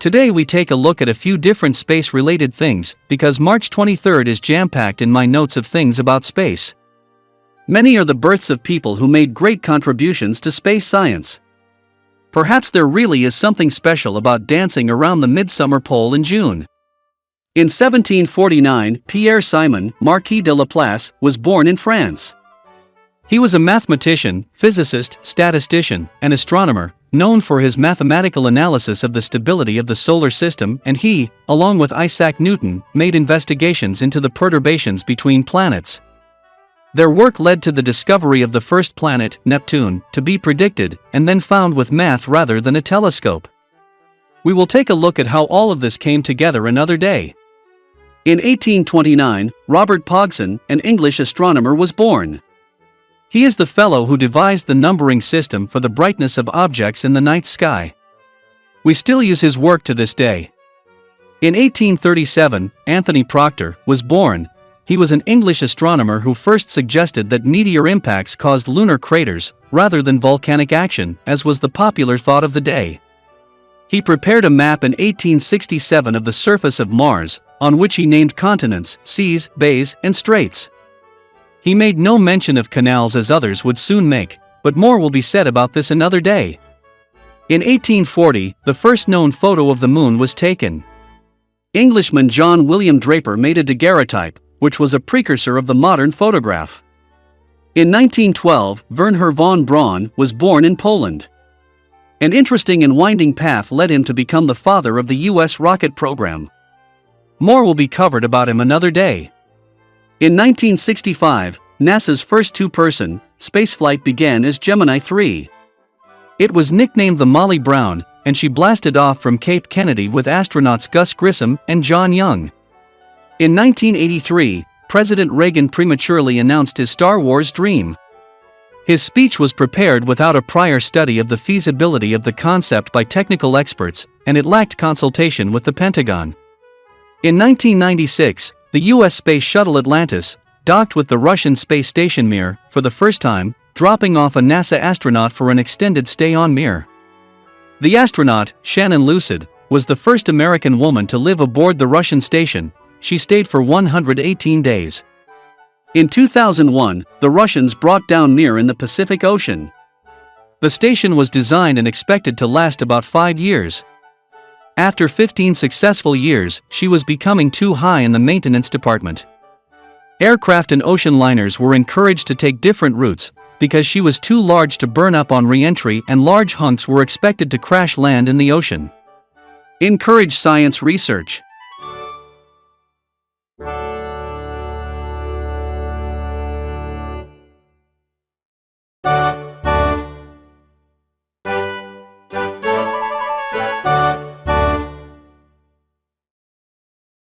Today we take a look at a few different space-related things, because March 23rd is jam-packed in my notes of things about space. Many are the births of people who made great contributions to space science. Perhaps there really is something special about dancing around the midsummer pole in June. In 1749, Pierre-Simon, Marquis de Laplace, was born in France. He was a mathematician, physicist, statistician, and astronomer, known for his mathematical analysis of the stability of the solar system, and he, along with Isaac Newton, made investigations into the perturbations between planets. Their work led to the discovery of the first planet, Neptune, to be predicted, and then found with math rather than a telescope. We will take a look at how all of this came together another day. In 1829, Robert Pogson, an English astronomer, was born. He is the fellow who devised the numbering system for the brightness of objects in the night sky. We still use his work to this day. In 1837, Anthony Proctor was born. He was an English astronomer who first suggested that meteor impacts caused lunar craters, rather than volcanic action, as was the popular thought of the day. He prepared a map in 1867 of the surface of Mars, on which he named continents, seas, bays, and straits. He made no mention of canals as others would soon make, but more will be said about this another day. In 1840, the first known photo of the moon was taken. Englishman John William Draper made a daguerreotype, which was a precursor of the modern photograph. In 1912, Wernher von Braun was born in Poland. An interesting and winding path led him to become the father of the U.S. rocket program. More will be covered about him another day. In 1965, NASA's first two-person spaceflight began as Gemini 3. It was nicknamed the Molly Brown, and she blasted off from Cape Kennedy with astronauts Gus Grissom and John Young. In 1983, President Reagan prematurely announced his Star Wars dream. His speech was prepared without a prior study of the feasibility of the concept by technical experts, and it lacked consultation with the Pentagon. In 1996, the U.S. Space Shuttle Atlantis docked with the Russian space station Mir for the first time, dropping off a NASA astronaut for an extended stay on Mir. The astronaut, Shannon Lucid, was the first American woman to live aboard the Russian station. She stayed for 118 days. In 2001, the Russians brought down Mir in the Pacific Ocean. The station was designed and expected to last about 5 years. After 15 successful years, she was becoming too high in the maintenance department. Aircraft and ocean liners were encouraged to take different routes, because she was too large to burn up on re-entry, and large hunks were expected to crash land in the ocean. Encourage science research.